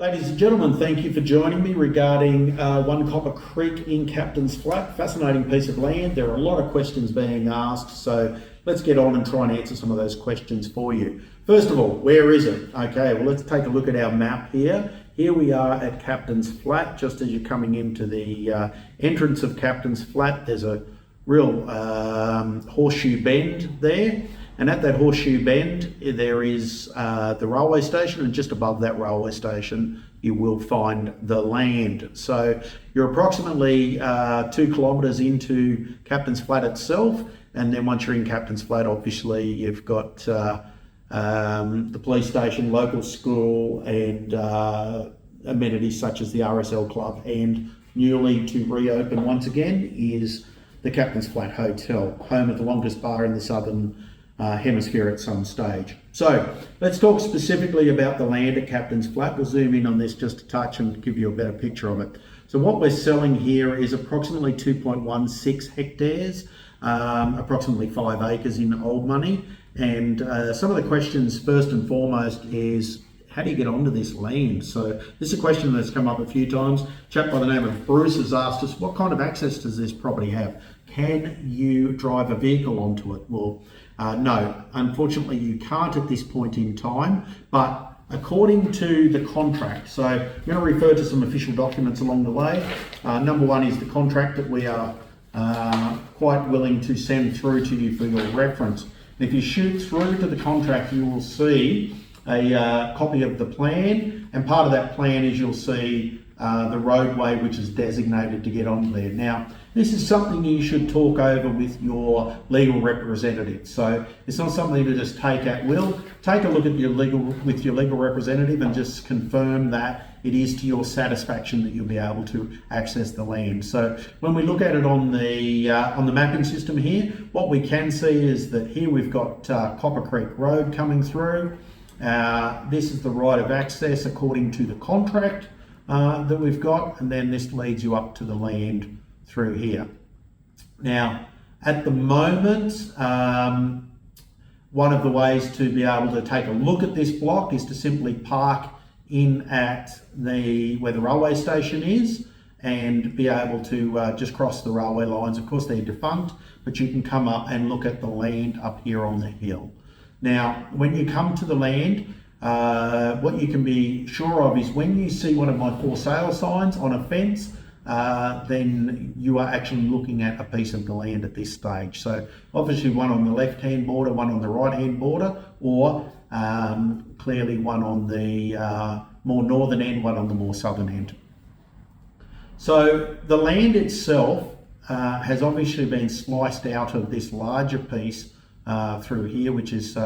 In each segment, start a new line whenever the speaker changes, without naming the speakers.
Ladies and gentlemen, thank you for joining me regarding One Copper Creek in Captain's Flat. Fascinating piece of land. There are a lot of questions being asked, so let's get on and try and answer some of those questions for you. First of all, where is it? Okay, well, let's take a look at our map here. Here we are at Captain's Flat. Just as you're coming into the entrance of Captain's Flat, there's a real horseshoe bend there. And at that horseshoe bend, there is the railway station, and just above that railway station, you will find the land. So you're approximately 2 kilometres into Captain's Flat itself, and then once you're in Captain's Flat, obviously you've got the police station, local school, and amenities such as the RSL Club, and newly to reopen once again is the Captain's Flat Hotel, home of the longest bar in the southern hemisphere at some stage. So let's talk specifically about the land at Captain's Flat. We'll zoom in on this just a touch and give you a better picture of it. So what we're selling here is approximately 2.16 hectares, approximately 5 acres in old money. And some of the questions first and foremost is, how do you get onto this land? So this is a question that's come up a few times. A chap by the name of Bruce has asked us, what kind of access does this property have? Can you drive a vehicle onto it? Well, no, unfortunately you can't at this point in time, but according to the contract, so I'm going to refer to some official documents along the way. Number one is the contract that we are quite willing to send through to you for your reference. And if you shoot through to the contract, you will see a copy of the plan, and part of that plan is you'll see the roadway which is designated to get on there. Now, this is something you should talk over with your legal representative. So it's not something to just take at will. Take a look at your legal representative and just confirm that it is to your satisfaction that you'll be able to access the land. So when we look at it on the mapping system here, what we can see is that here we've got Copper Creek Road coming through. This is the right of access according to the contract that we've got, and then this leads you up to the land through here. Now, at the moment, one of the ways to be able to take a look at this block is to simply park in at where the railway station is and be able to just cross the railway lines. Of course, they're defunct, but you can come up and look at the land up here on the hill. Now, when you come to the land, what you can be sure of is when you see one of my for sale signs on a fence, then you are actually looking at a piece of the land at this stage. So obviously one on the left-hand border, one on the right-hand border, or clearly one on the more northern end, one on the more southern end. So the land itself has obviously been sliced out of this larger piece through here, which is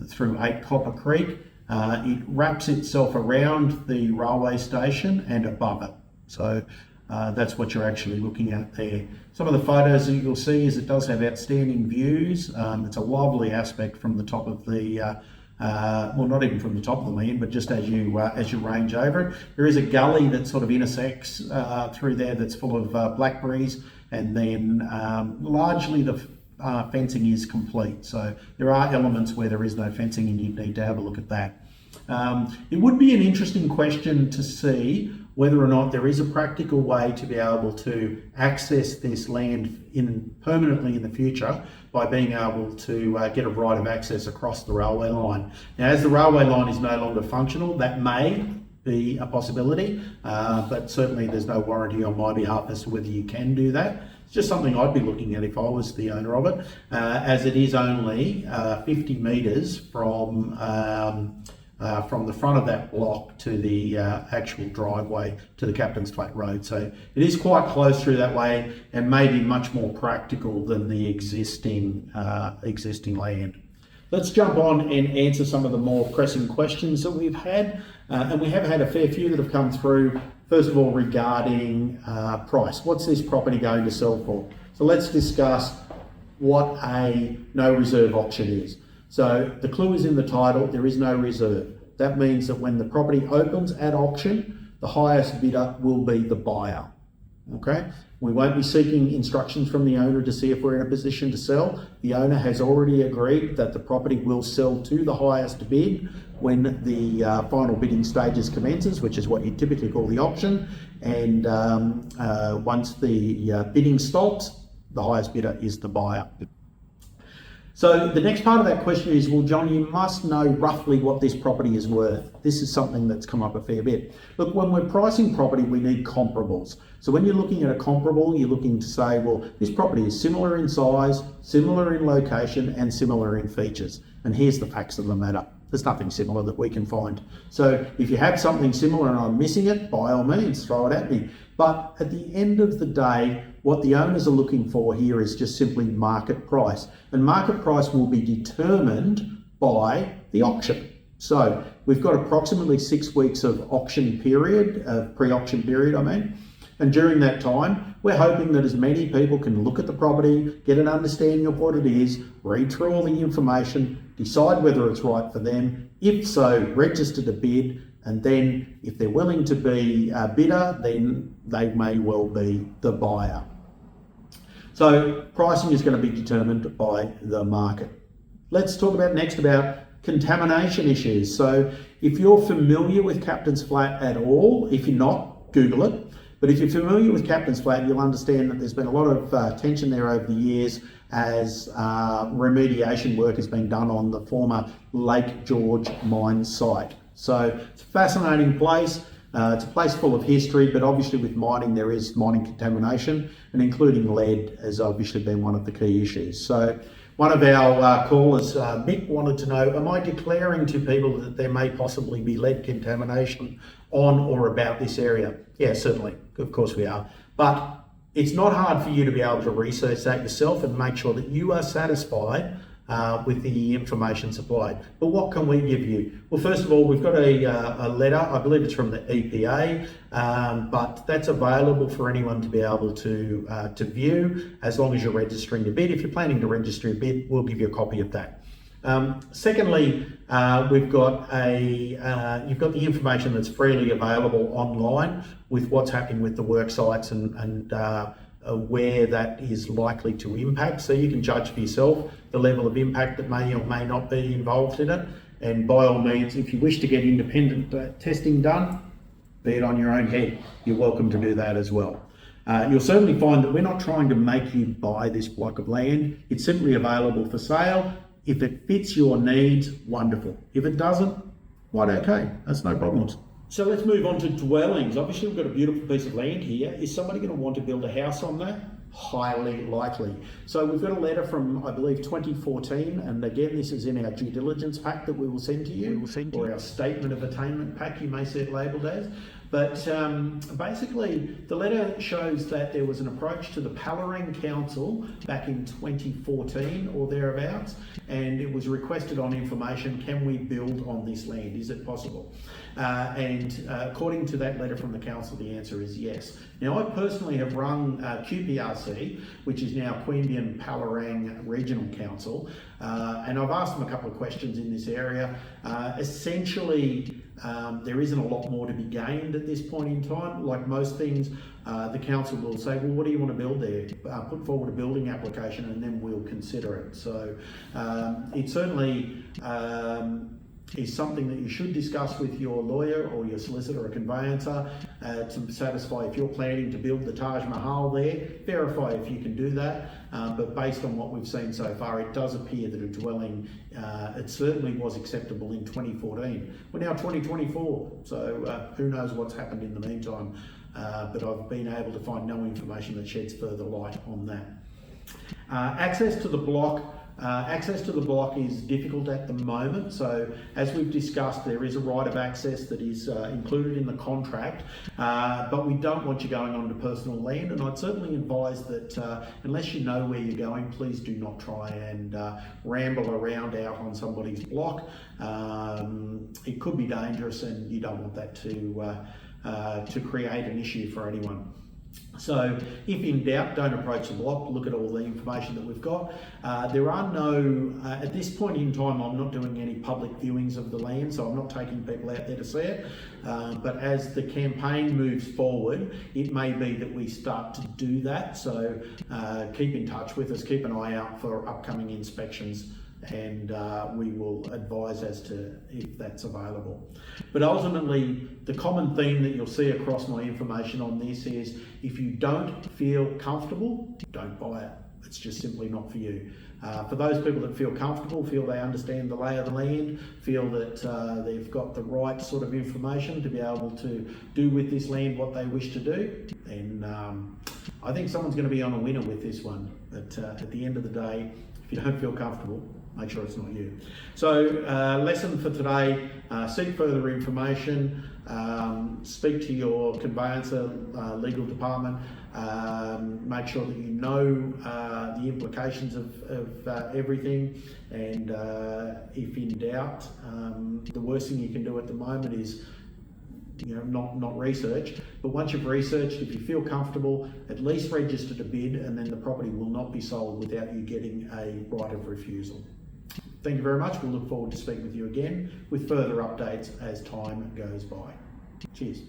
through 8 Copper Creek. It wraps itself around the railway station and above it. So that's what you're actually looking at there. Some of the photos that you'll see is it does have outstanding views. It's a lovely aspect from the top of the, well, not even from the top of the land, but just as you range over it. There is a gully that sort of intersects through there that's full of blackberries, and then largely the fencing is complete. So there are elements where there is no fencing, and you need to have a look at that. It would be an interesting question to see whether or not there is a practical way to be able to access this land permanently in the future by being able to get a right of access across the railway line. Now, as the railway line is no longer functional, that may be a possibility, but certainly there's no warranty on my behalf as to whether you can do that. It's just something I'd be looking at if I was the owner of it, as it is only 50 metres from the front of that block to the actual driveway to the Captain's Flat Road. So it is quite close through that way, and maybe much more practical than the existing land. Let's jump on and answer some of the more pressing questions that we've had. And we have had a fair few that have come through. First of all, regarding price. What's this property going to sell for? So let's discuss what a no reserve auction is. So the clue is in the title, there is no reserve. That means that when the property opens at auction, the highest bidder will be the buyer. Okay, we won't be seeking instructions from the owner to see if we're in a position to sell. The owner has already agreed that the property will sell to the highest bid when the final bidding stages commences, which is what you typically call the auction. And once the bidding stops, the highest bidder is the buyer. So the next part of that question is, well, John, you must know roughly what this property is worth. This is something that's come up a fair bit. Look, when we're pricing property, we need comparables. So when you're looking at a comparable, you're looking to say, well, this property is similar in size, similar in location, and similar in features. And here's the facts of the matter. There's nothing similar that we can find. So if you have something similar and I'm missing it, by all means, throw it at me. But at the end of the day, what the owners are looking for here is just simply market price. And market price will be determined by the auction. So we've got approximately 6 weeks of auction period, pre-auction period, I mean. And during that time, we're hoping that as many people can look at the property, get an understanding of what it is, read through all the information, decide whether it's right for them. If so, register to bid. And then if they're willing to be a bidder, then they may well be the buyer. So pricing is going to be determined by the market. Let's talk next about contamination issues. So if you're familiar with Captain's Flat at all, if you're not, Google it. But if you're familiar with Captain's Flat, you'll understand that there's been a lot of tension there over the years as remediation work has been done on the former Lake George mine site. So it's a fascinating place. It's a place full of history, but obviously with mining, there is mining contamination, and including lead has obviously been one of the key issues. So one of our callers, Mick, wanted to know, am I declaring to people that there may possibly be lead contamination on or about this area? Yeah, certainly, of course we are. But it's not hard for you to be able to research that yourself and make sure that you are satisfied with the information supplied. But what can we give you? Well, first of all, we've got a letter, I believe it's from the EPA, but that's available for anyone to be able to view as long as you're registering to bid. If you're planning to register a bid, we'll give you a copy of that. Secondly, you've got the information that's freely available online with what's happening with the work sites and where that is likely to impact. So you can judge for yourself the level of impact that may or may not be involved in it. And by all means, if you wish to get independent testing done, be it on your own head, you're welcome to do that as well. You'll certainly find that we're not trying to make you buy this block of land. It's simply available for sale. If it fits your needs, wonderful. If it doesn't, quite okay. That's no problems. So let's move on to dwellings. Obviously, we've got a beautiful piece of land here. Is somebody going to want to build a house on that? Highly likely. So we've got a letter from, I believe, 2014, and again, this is in our due diligence pack that we will send to you, or our statement of attainment pack, you may see it labelled as. But basically, the letter shows that there was an approach to the Pallarang Council back in 2014 or thereabouts, and it was requested on information, can we build on this land? Is it possible? And according to that letter from the council, the answer is yes. Now, I personally have rung QPRC, which is now Queanbeyan Pallarang Regional Council, and I've asked them a couple of questions in this area. Essentially, there isn't a lot more to be gained at this point in time. Like most things, the council will say, well, what do you want to build there? Put forward a building application and then we'll consider it. So it certainly is something that you should discuss with your lawyer or your solicitor or conveyancer to satisfy if you're planning to build the Taj Mahal there. Verify if you can do that, but based on what we've seen so far, it does appear that a dwelling, it certainly was acceptable in 2014. We're now 2024, so who knows what's happened in the meantime, but I've been able to find no information that sheds further light on that. Access to the block. Access to the block is difficult at the moment, so as we've discussed, there is a right of access that is included in the contract, but we don't want you going onto personal land, and I'd certainly advise that unless you know where you're going, please do not try and ramble around out on somebody's block. It could be dangerous, and you don't want that to create an issue for anyone. So if in doubt, don't approach the block, look at all the information that we've got. There are no, at this point in time, I'm not doing any public viewings of the land, so I'm not taking people out there to see it. But as the campaign moves forward, it may be that we start to do that. So keep in touch with us, keep an eye out for upcoming inspections, and we will advise as to if that's available. But ultimately, the common theme that you'll see across my information on this is if you don't feel comfortable, don't buy it. It's just simply not for you. For those people that feel comfortable, feel they understand the lay of the land, feel that they've got the right sort of information to be able to do with this land what they wish to do, then I think someone's going to be on a winner with this one. But at the end of the day, if you don't feel comfortable, make sure it's not you. So lesson for today, seek further information, speak to your conveyancer, legal department, make sure that you know the implications of everything, and if in doubt, the worst thing you can do at the moment is not research, but once you've researched, if you feel comfortable, at least register to bid, and then the property will not be sold without you getting a right of refusal. Thank you very much. We'll look forward to speaking with you again with further updates as time goes by. Cheers.